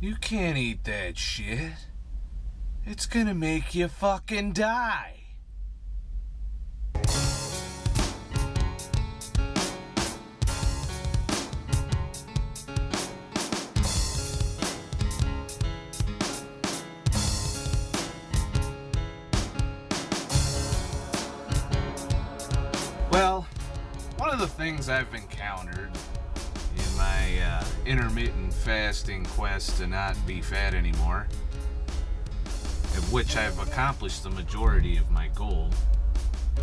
You can't eat that shit. It's gonna make you fucking die. Well, one of the things I've encountered in my intermittent fasting quest to not be fat anymore, of which I've accomplished the majority of my goal.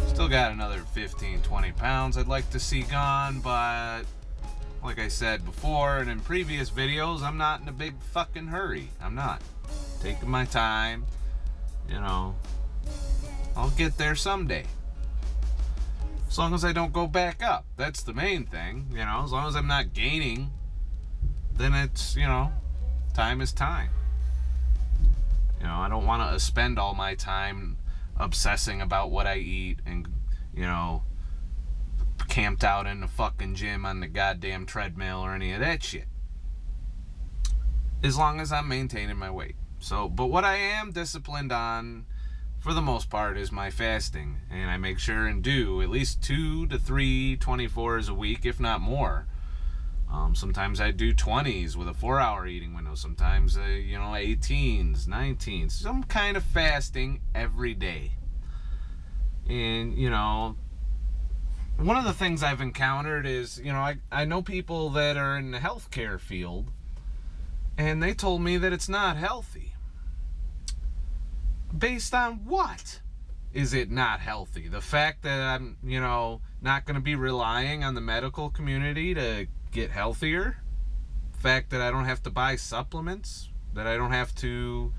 Still got another 15-20 pounds I'd like to see gone, but like I said before and in previous videos, I'm not in a big fucking hurry. I'm not. Taking my time, I'll get there someday. As long as I don't go back up. That's the main thing, as long as I'm not gaining, then it's, time is time. I don't want to spend all my time obsessing about what I eat and, camped out in the fucking gym on the goddamn treadmill or any of that shit. As long as I'm maintaining my weight. But what I am disciplined on, for the most part, is my fasting. And I make sure and do at least 2 to 3 24s a week, if not more. Sometimes I do 20s with a 4-hour eating window. Sometimes, 18s, 19s. Some kind of fasting every day. And, one of the things I've encountered is, I know people that are in the healthcare field, and they told me that it's not healthy. Based on what is it not healthy? The fact that I'm, not going to be relying on the medical community to get healthier? The fact that I don't have to buy supplements? That I don't have to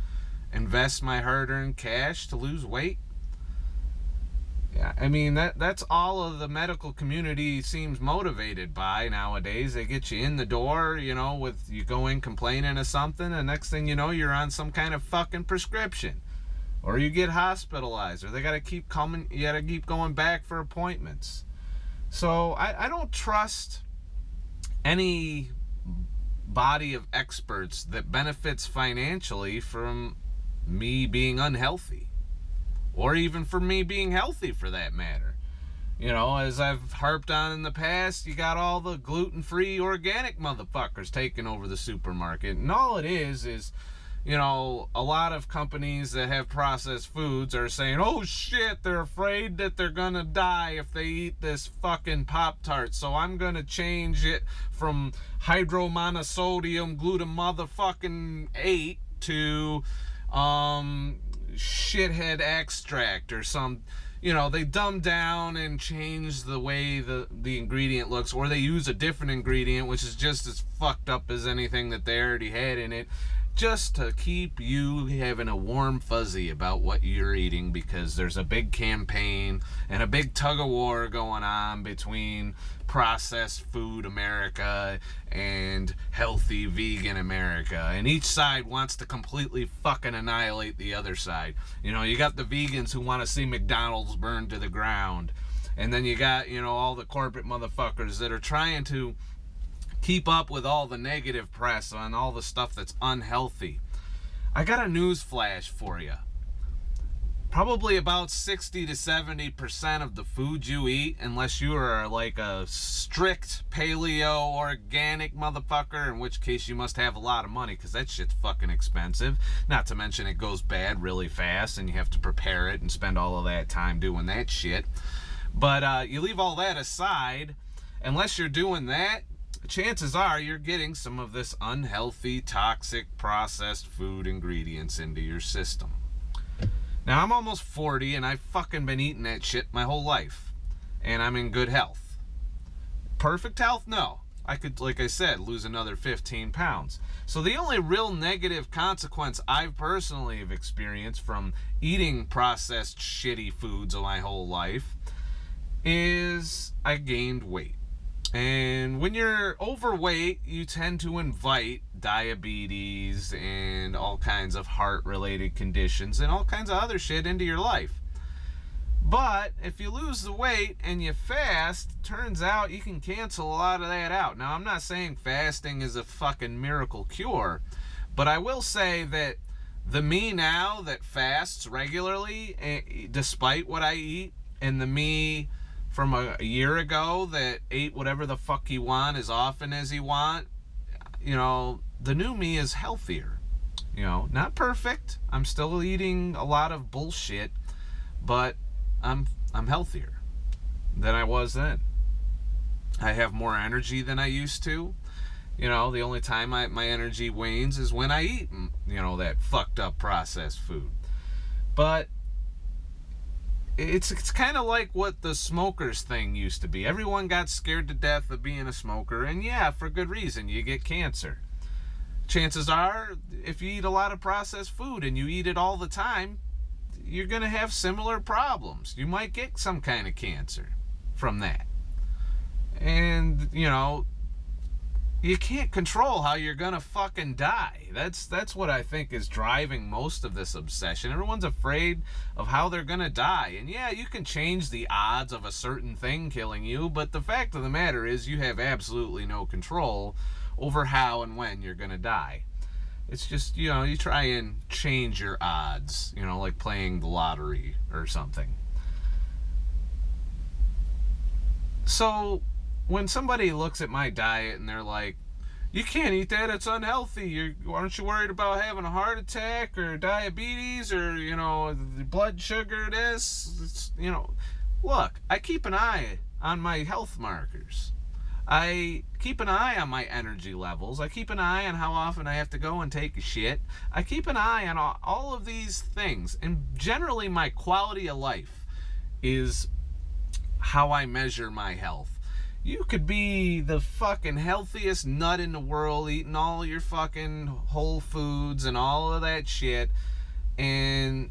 invest my hard-earned cash to lose weight? Yeah, I mean, that's all of the medical community seems motivated by nowadays. They get you in the door, with you go in complaining of something, and next thing you know, you're on some kind of fucking prescription. Or you get hospitalized, or they gotta keep coming, you gotta keep going back for appointments. So I don't trust any body of experts that benefits financially from me being unhealthy. Or even for me being healthy, for that matter. As I've harped on in the past, you got all the gluten-free organic motherfuckers taking over the supermarket. And all it is, a lot of companies that have processed foods are saying, oh shit, they're afraid that they're gonna die if they eat this fucking Pop-Tart, so I'm gonna change it from hydromonosodium glutam motherfucking 8 to shithead extract or some, they dumb down and change the way the ingredient looks, or they use a different ingredient which is just as fucked up as anything that they already had in it, just to keep you having a warm fuzzy about what you're eating, because there's a big campaign and a big tug-of-war going on between processed food America and healthy vegan America, and each side wants to completely fucking annihilate the other side. You got the vegans who want to see McDonald's burned to the ground, and then you got, all the corporate motherfuckers that are trying to keep up with all the negative press on all the stuff that's unhealthy. I got a news flash for you. Probably about 60 to 70% of the food you eat, unless you are like a strict paleo organic motherfucker, in which case you must have a lot of money, because that shit's fucking expensive. Not to mention it goes bad really fast and you have to prepare it and spend all of that time doing that shit. But you leave all that aside, unless you're doing that, chances are you're getting some of this unhealthy, toxic, processed food ingredients into your system. Now, I'm almost 40 and I've fucking been eating that shit my whole life. And I'm in good health. Perfect health? No. I could, like I said, lose another 15 pounds. So the only real negative consequence I've personally have experienced from eating processed shitty foods my whole life is I gained weight. And when you're overweight, you tend to invite diabetes and all kinds of heart-related conditions and all kinds of other shit into your life. But if you lose the weight and you fast, turns out you can cancel a lot of that out. Now, I'm not saying fasting is a fucking miracle cure, But I will say that the me now that fasts regularly, despite what I eat, and the me from a year ago that ate whatever the fuck he want as often as he want, the new me is healthier. Not perfect. I'm still eating a lot of bullshit, but I'm healthier than I was then. I have more energy than I used to. The only time my energy wanes is when I eat, that fucked up processed food. But it's kind of like what the smokers thing used to be. Everyone got scared to death of being a smoker, and yeah, for good reason. You get cancer. Chances are, if you eat a lot of processed food and you eat it all the time, you're going to have similar problems. You might get some kind of cancer from that. And, you can't control how you're gonna fucking die. That's what I think is driving most of this obsession. Everyone's afraid of how they're gonna die. And yeah, you can change the odds of a certain thing killing you, but the fact of the matter is you have absolutely no control over how and when you're gonna die. It's just, you try and change your odds, like playing the lottery or something. So when somebody looks at my diet and they're like, you can't eat that, it's unhealthy, aren't you worried about having a heart attack or diabetes or, blood sugar, look, I keep an eye on my health markers. I keep an eye on my energy levels. I keep an eye on how often I have to go and take a shit. I keep an eye on all of these things. And generally my quality of life is how I measure my health. You could be the fucking healthiest nut in the world, eating all your fucking whole foods and all of that shit, and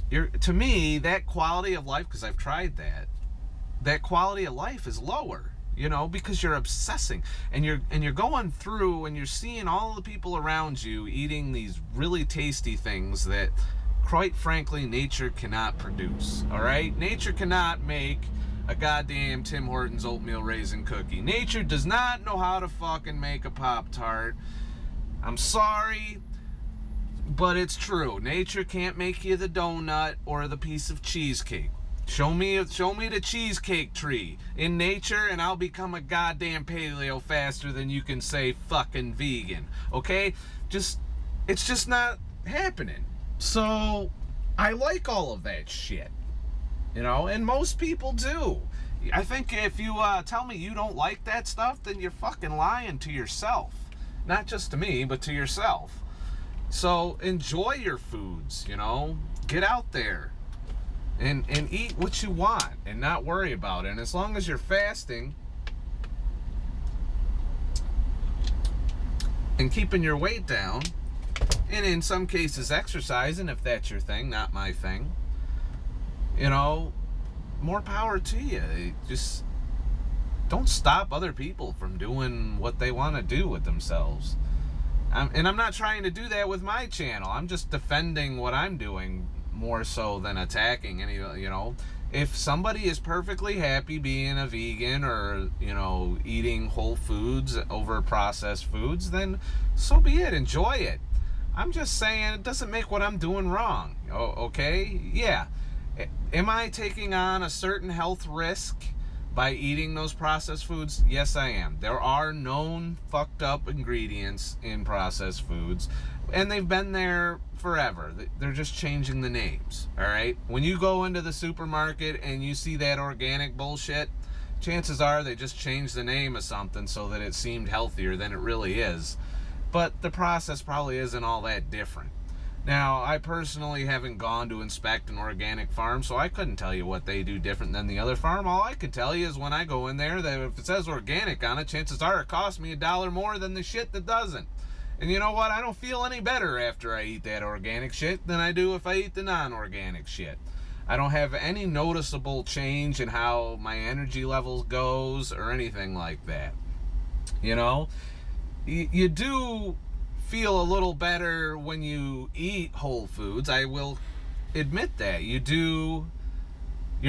to me, that quality of life, because I've tried that quality of life is lower, because you're obsessing, and you're going through and you're seeing all the people around you eating these really tasty things that, quite frankly, nature cannot produce. All right, nature cannot make a goddamn Tim Hortons oatmeal raisin cookie. Nature does not know how to fucking make a Pop-Tart. I'm sorry, but it's true. Nature can't make you the donut or the piece of cheesecake. Show me the cheesecake tree in nature and I'll become a goddamn paleo faster than you can say fucking vegan. Okay? It's just not happening. So I like all of that shit. And most people do. I think if you tell me you don't like that stuff, then you're fucking lying to yourself. Not just to me, but to yourself. So enjoy your foods, Get out there and eat what you want and not worry about it. And as long as you're fasting and keeping your weight down, and in some cases exercising, if that's your thing, not my thing, more power to you. Just don't stop other people from doing what they want to do with themselves. And I'm not trying to do that with my channel. I'm just defending what I'm doing more so than attacking any, If somebody is perfectly happy being a vegan or, eating whole foods over processed foods, then so be it. Enjoy it. I'm just saying it doesn't make what I'm doing wrong. Okay? Yeah. Am I taking on a certain health risk by eating those processed foods? Yes, I am. There are known fucked up ingredients in processed foods, and they've been there forever. They're just changing the names, all right? When you go into the supermarket and you see that organic bullshit, chances are they just changed the name of something so that it seemed healthier than it really is. But the process probably isn't all that different. Now, I personally haven't gone to inspect an organic farm, so I couldn't tell you what they do different than the other farm. All I could tell you is when I go in there, that if it says organic on it, chances are it costs me $1 more than the shit that doesn't. And you know what? I don't feel any better after I eat that organic shit than I do if I eat the non-organic shit. I don't have any noticeable change in how my energy levels goes or anything like that. You do feel a little better when you eat whole foods. I will admit that. Your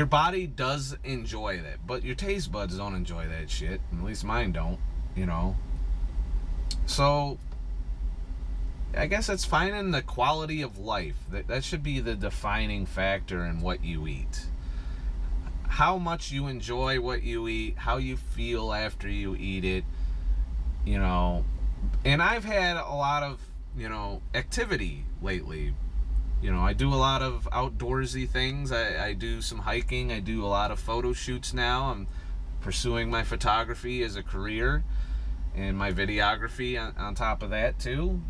body does enjoy that, but your taste buds don't enjoy that shit. At least mine don't, So I guess it's finding the quality of life. That should be the defining factor in what you eat. How much you enjoy what you eat, how you feel after you eat it, you know. And I've had a lot of, you know, activity lately. You know, I do a lot of outdoorsy things. I do some hiking. I do a lot of photo shoots now. I'm pursuing my photography as a career, and my videography on top of that too,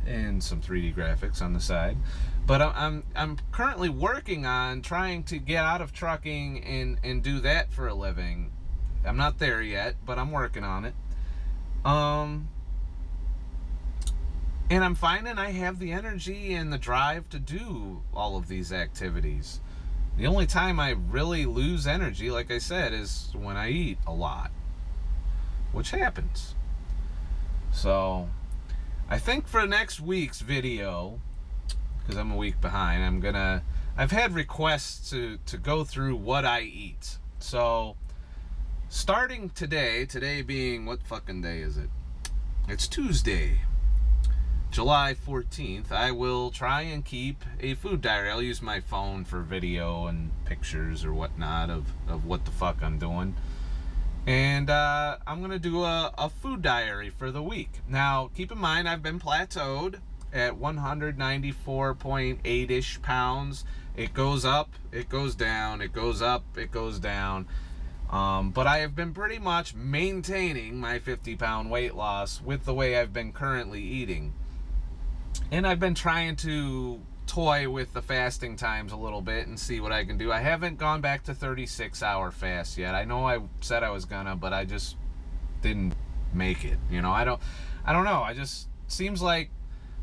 and some 3D graphics on the side. But I'm currently working on trying to get out of trucking and do that for a living. I'm not there yet, but I'm working on it. And I'm finding I have the energy and the drive to do all of these activities. The only time I really lose energy, like I said, is when I eat a lot, which happens. So I think for next week's video, because I'm a week behind, I've had requests to go through what I eat. So starting today being, what fucking day is it? It's Tuesday, July 14th, I will try and keep a food diary. I'll use my phone for video and pictures or whatnot of what the fuck I'm doing. And I'm going to do a food diary for the week. Now, keep in mind, I've been plateaued at 194.8-ish pounds. It goes up, it goes down, it goes up, it goes down. But I have been pretty much maintaining my 50-pound weight loss with the way I've been currently eating. And I've been trying to toy with the fasting times a little bit and see what I can do. I haven't gone back to 36-hour fast yet. I know I said I was gonna, but I just didn't make it. You know, I don't know. I just, seems like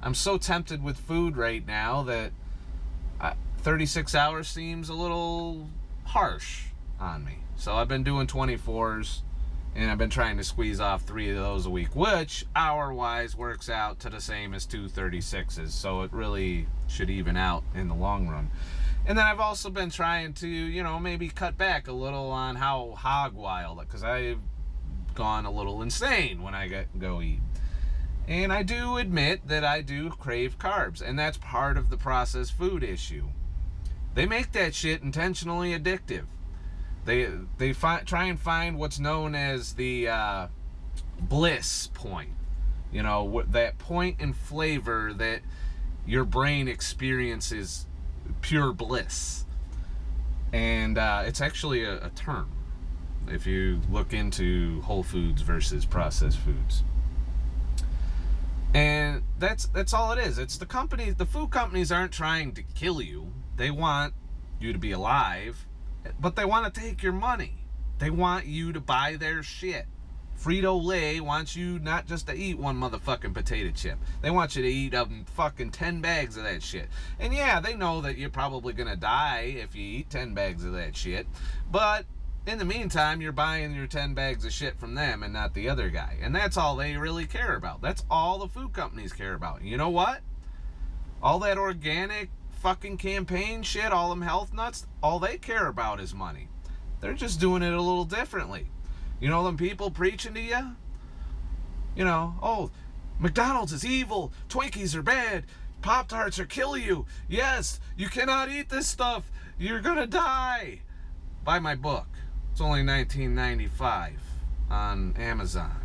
I'm so tempted with food right now that 36 hours seems a little harsh on me. So I've been doing 24s, and I've been trying to squeeze off 3 of those a week, which hour-wise works out to the same as 2 36s. So it really should even out in the long run. And then I've also been trying to, you know, maybe cut back a little on how hog wild, because I've gone a little insane when I go eat. And I do admit that I do crave carbs, and that's part of the processed food issue. They make that shit intentionally addictive. They try and find what's known as the bliss point. You know, that point in flavor that your brain experiences pure bliss. And it's actually a term if you look into whole foods versus processed foods. And that's all it is. It's the food companies aren't trying to kill you. They want you to be alive, but they want to take your money. They want you to buy their shit. Frito-Lay wants you not just to eat one motherfucking potato chip. They want you to eat fucking 10 bags of that shit. And yeah, they know that you're probably gonna die if you eat 10 bags of that shit. But in the meantime, you're buying your 10 bags of shit from them and not the other guy. And that's all they really care about. That's all the food companies care about. You know what? All that organic fucking campaign shit, all them health nuts, all they care about is money. They're just doing it a little differently. You know them people preaching to you? You know, oh, McDonald's is evil, Twinkies are bad, Pop-Tarts are kill you. Yes, you cannot eat this stuff. You're gonna die. Buy my book. It's only $19.95 on Amazon.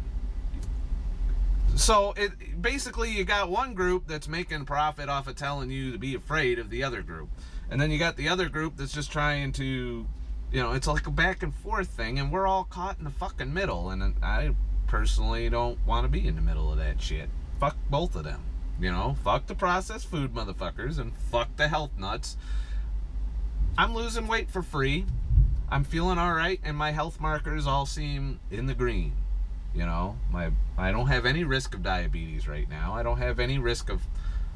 So it basically, you got one group that's making profit off of telling you to be afraid of the other group, and then you got the other group that's just trying to, you know, it's like a back and forth thing, and we're all caught in the fucking middle. And I personally don't want to be in the middle of that shit. Fuck both of them. You know, fuck the processed food motherfuckers and fuck the health nuts. I'm losing weight for free. I'm feeling all right, and my health markers all seem in the green. You know, I don't have any risk of diabetes right now. I don't have any risk of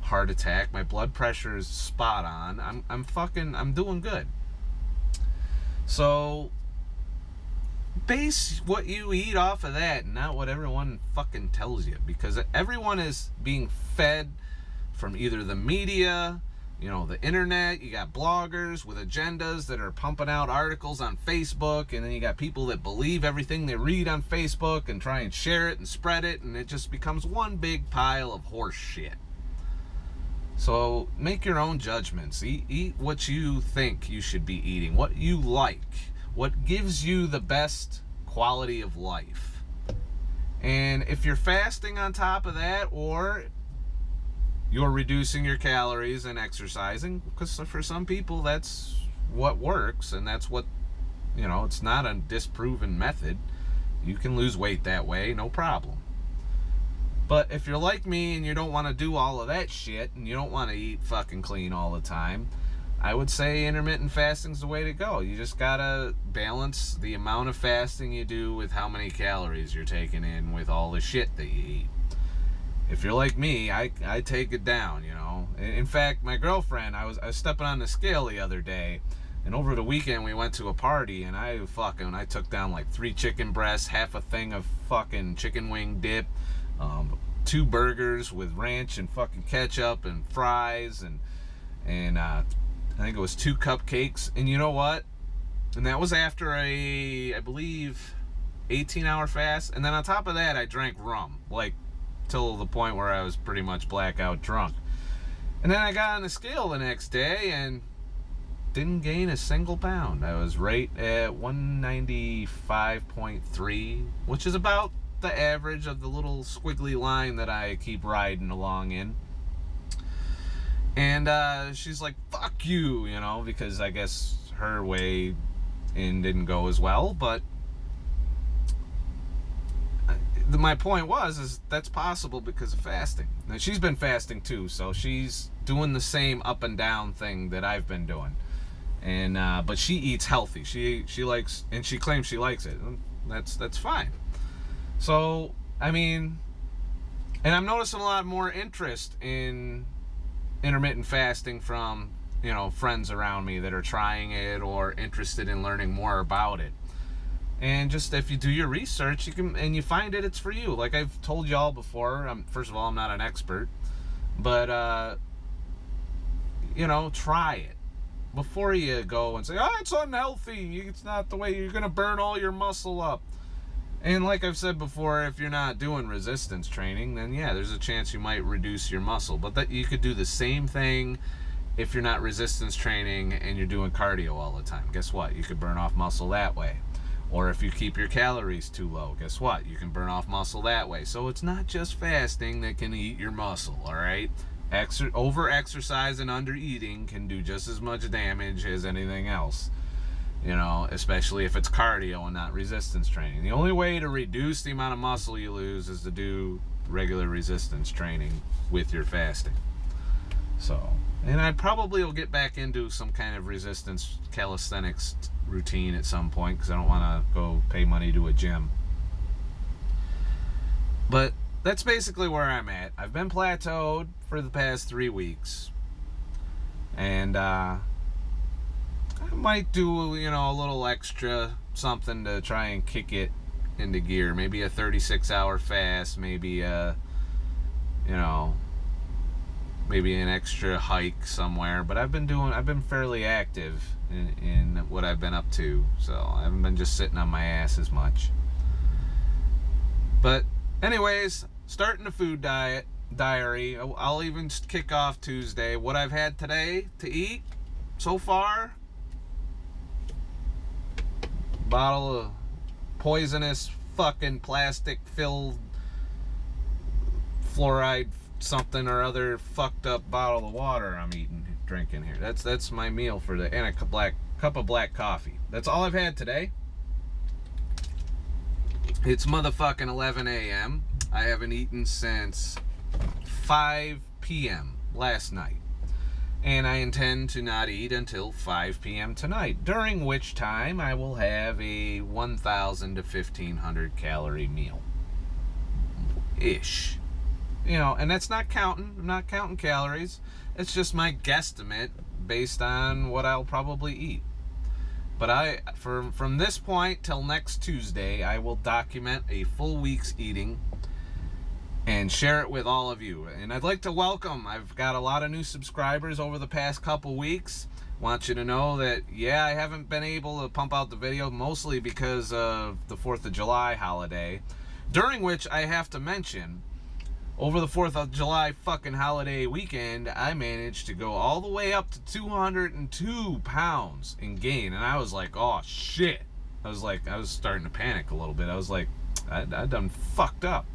heart attack. My blood pressure is spot on. I'm doing good. So base what you eat off of that, not what everyone fucking tells you, because everyone is being fed from either the media, you know, the internet. You got bloggers with agendas that are pumping out articles on Facebook, and then you got people that believe everything they read on Facebook and try and share it and spread it, and it just becomes one big pile of horse shit. So make your own judgments. Eat what you think you should be eating, what you like, what gives you the best quality of life. And if you're fasting on top of that, or you're reducing your calories and exercising, because for some people that's what works, and that's what, it's not a disproven method. You can lose weight that way, no problem. But if you're like me and you don't want to do all of that shit, and you don't want to eat fucking clean all the time, I would say intermittent fasting's the way to go. You just gotta balance the amount of fasting you do with how many calories you're taking in with all the shit that you eat. If you're like me, I take it down, In fact, my girlfriend, I was stepping on the scale the other day, and over the weekend we went to a party, and I took down like 3 chicken breasts, half a thing of fucking chicken wing dip, 2 burgers with ranch and fucking ketchup and fries, and I think it was 2 cupcakes. And you know what? And that was after I believe 18-hour fast. And then on top of that, I drank rum, like till the point where I was pretty much blackout drunk. And then I got on the scale the next day and didn't gain a single pound. I was right at 195.3, which is about the average of the little squiggly line that I keep riding along in. And she's like, fuck you, because I guess her way in didn't go as well. But my point is that's possible because of fasting. Now, she's been fasting too, so she's doing the same up and down thing that I've been doing. And but she eats healthy. She likes, and she claims she likes it. That's fine. So, and I'm noticing a lot more interest in intermittent fasting from, friends around me that are trying it or interested in learning more about it. And just if you do your research, you find it's for you. Like I've told y'all before, first of all, I'm not an expert, but try it before you go and say, oh, it's unhealthy, it's not the way, you're gonna burn all your muscle up. And like I've said before, if you're not doing resistance training, then yeah, there's a chance you might reduce your muscle. But that you could do the same thing if you're not resistance training and you're doing cardio all the time. Guess what? You could burn off muscle that way. Or if you keep your calories too low, guess what? You can burn off muscle that way. So it's not just fasting that can eat your muscle, all right? Over-exercise and under-eating can do just as much damage as anything else. Especially if it's cardio and not resistance training. The only way to reduce the amount of muscle you lose is to do regular resistance training with your fasting. So, and I probably will get back into some kind of resistance calisthenics routine at some point, because I don't want to go pay money to a gym. But that's basically where I'm at. I've been plateaued for the past 3 weeks. And I might do, a little extra something to try and kick it into gear. Maybe a 36-hour fast, maybe maybe an extra hike somewhere. But I've been fairly active in what I've been up to, so I haven't been just sitting on my ass as much. But anyways, starting the food diary. I'll even kick off Tuesday. What I've had today to eat so far: bottle of poisonous fucking plastic filled fluoride something or other fucked up bottle of water I'm drinking here. That's my meal for the, and a cup of black coffee. That's all I've had today. It's motherfucking 11 a.m. I haven't eaten since 5 p.m. last night. And I intend to not eat until 5 p.m. tonight, during which time I will have a 1,000 to 1,500 calorie meal. Ish. And that's not counting. I'm not counting calories. It's just my guesstimate based on what I'll probably eat. But from this point till next Tuesday, I will document a full week's eating and share it with all of you. And I'd like to welcome, I've got a lot of new subscribers over the past couple weeks. Want you to know that, I haven't been able to pump out the video, mostly because of the 4th of July holiday, during which I have to mention over the 4th of July fucking holiday weekend, I managed to go all the way up to 202 pounds in gain. And I was like, oh shit. I was starting to panic a little bit. I was like, I done fucked up.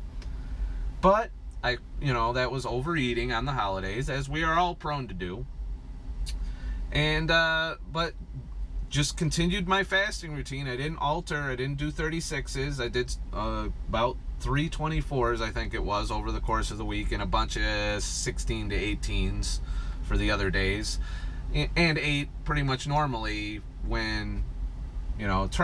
But that was overeating on the holidays, as we are all prone to do. And, but just continued my fasting routine. I didn't alter. I didn't do 36s. I did about 3 24s, I think it was, over the course of the week, and a bunch of 16 to 18s for the other days, and ate pretty much normally when,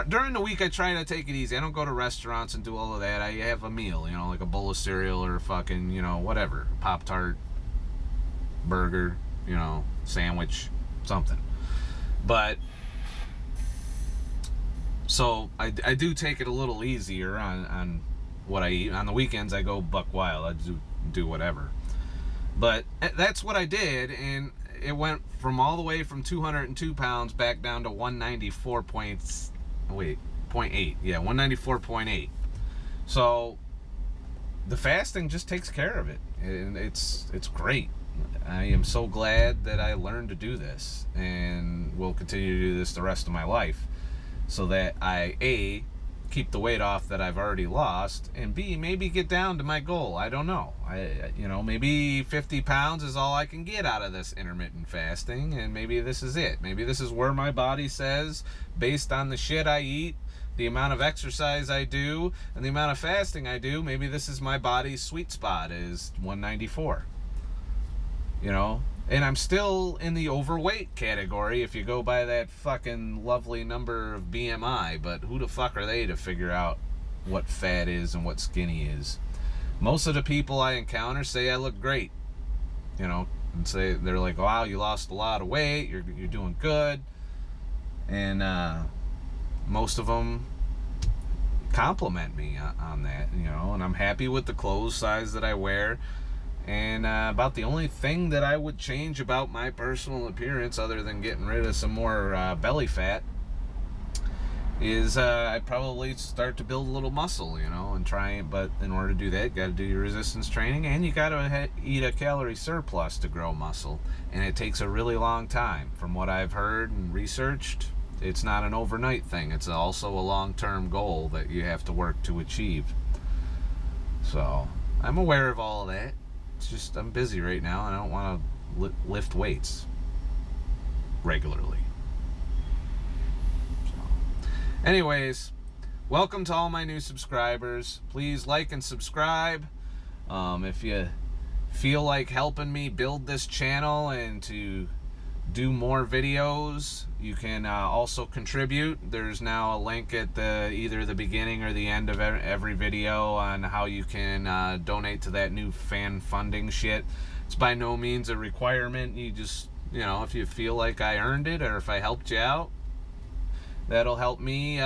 during the week I try to take it easy. I don't go to restaurants and do all of that. I have a meal, like a bowl of cereal or fucking, whatever, Pop-Tart, burger, sandwich, something. But so I do take it a little easier on what I eat. On the weekends I go buck wild. I do whatever. But that's what I did, and it went from all the way from 202 pounds back down to 194.8. Yeah, 194.8. So the fasting just takes care of it, and it's great. I am so glad that I learned to do this, and will continue to do this the rest of my life, so that I keep the weight off that I've already lost, and B, maybe get down to my goal. I don't know. Maybe 50 pounds is all I can get out of this intermittent fasting, and maybe this is it. Maybe this is where my body says, based on the shit I eat, the amount of exercise I do, and the amount of fasting I do, maybe this is my body's sweet spot, is 194. And I'm still in the overweight category if you go by that fucking lovely number of BMI, but who the fuck are they to figure out what fat is and what skinny is? Most of the people I encounter say I look great, and say, they're like, wow, you lost a lot of weight, you're doing good. And most of them compliment me on that, and I'm happy with the clothes size that I wear. And about the only thing that I would change about my personal appearance, other than getting rid of some more belly fat, is I'd probably start to build a little muscle, and try. But in order to do that, you got to do your resistance training, and you got to eat a calorie surplus to grow muscle. And it takes a really long time. From what I've heard and researched, it's not an overnight thing. It's also a long-term goal that you have to work to achieve. So I'm aware of all of that. It's just I'm busy right now, and I don't want to lift weights regularly. So, anyways, welcome to all my new subscribers. Please like and subscribe. If you feel like helping me build this channel and to do more videos, you can also contribute. There's now a link at either the beginning or the end of every video on how you can donate to that new fan funding shit. It's by no means a requirement. You just, if you feel like I earned it, or if I helped you out, that'll help me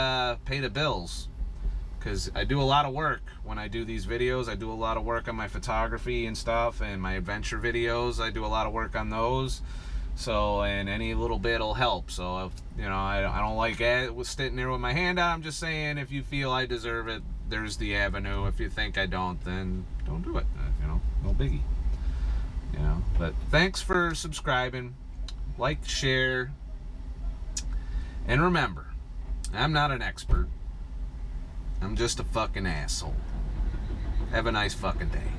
pay the bills. Because I do a lot of work when I do these videos. I do a lot of work on my photography and stuff, and my adventure videos. I do a lot of work on those. So, and any little bit will help. So, I don't like sitting there with my hand out. I'm just saying, if you feel I deserve it, there's the avenue. If you think I don't, then don't do it. No biggie. But thanks for subscribing. Like, share. And remember, I'm not an expert. I'm just a fucking asshole. Have a nice fucking day.